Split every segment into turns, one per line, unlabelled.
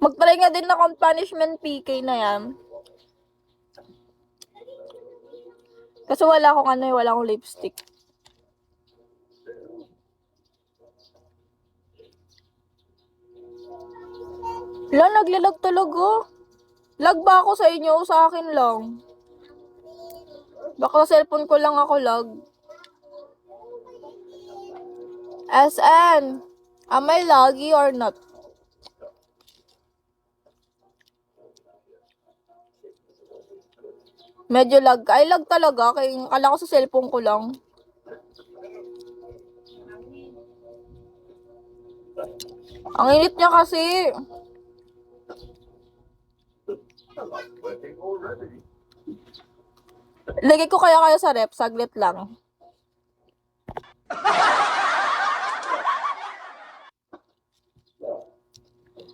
Mag-try nga din akong punishment PK na yan. Kasi wala akong wala akong lipstick. Wala, naglalag talaga. Lag ba ako sa inyo o sa akin lang? Baka sa cellphone ko lang ako lag. SN, am I laggy or not? Medyo lag. Ay, lag talaga. Kaya akala ko sa cellphone ko lang. Ang init niya kasi. Lagay ko kaya kayo sa rep. Saglit lang.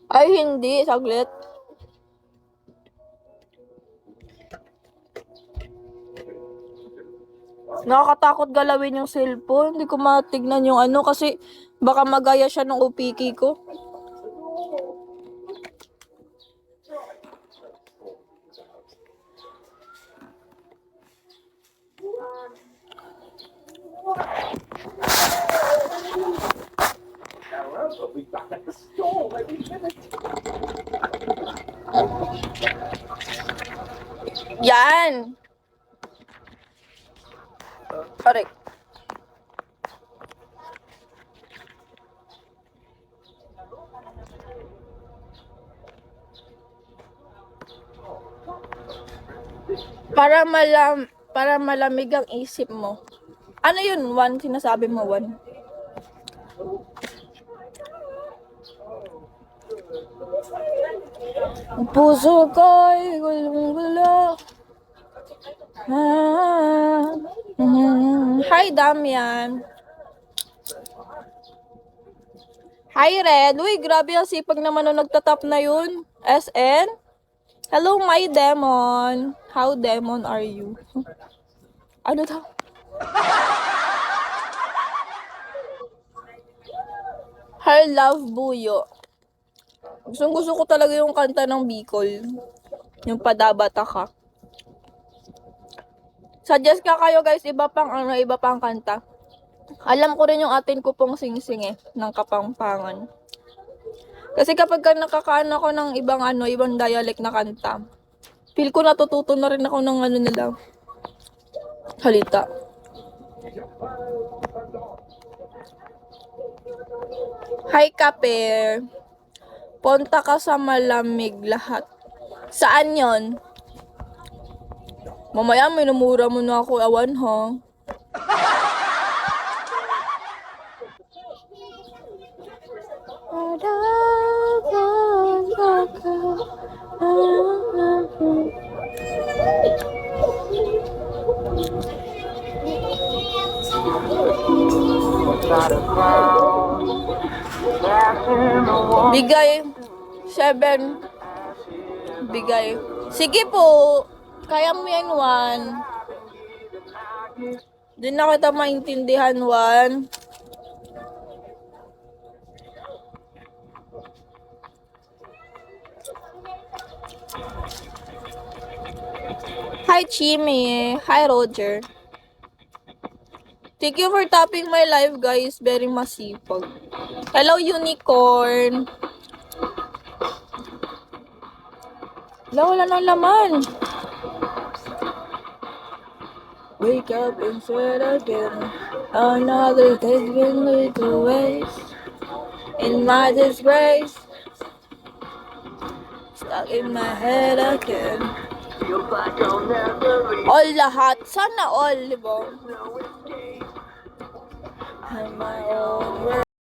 Ay, hindi. Saglit. Nakakatakot galawin yung cellphone. Hindi ko matignan yung kasi baka magaya siya ng OPK ko. Yan. Aray. Para malamig ang isip mo. Ano yun? One? Sinasabi mo one? Ang puso ko'y gulong-gulo. Hi, Damian. Hi, Red. Uy, grabe ang sipag naman nung nagtatap na yun. SN? Hello, my demon. How demon are you? Ano daw? Her love buyo. Gusto ko talaga yung kanta ng Bicol. Yung Padabata Ka. Suggest ka kayo guys, iba pang kanta. Alam ko rin yung atin ko pong sing-sing ng Kapampangan. Kasi kapag nakakaano ko ng ibang dialect na kanta, feel ko natututo na rin ako ng nila halita. Hi, Kape. Punta ka sa malamig lahat. Saan yon? Mamaya minumura mo na ako, awan ha. Bigay 7. Bigay. Sige po. Kaya mo yan, 1. Di na kita maintindihan, 1. Hi, Chimi. Hi, Roger. Thank you for tapping my live, guys. Very masipag. Hello, Unicorn. Wala nang laman. Wake up and sweat again. Another day's been laid to waste. In my disgrace. Stuck in my head again. All lahat. Sana all, diba? And my own world.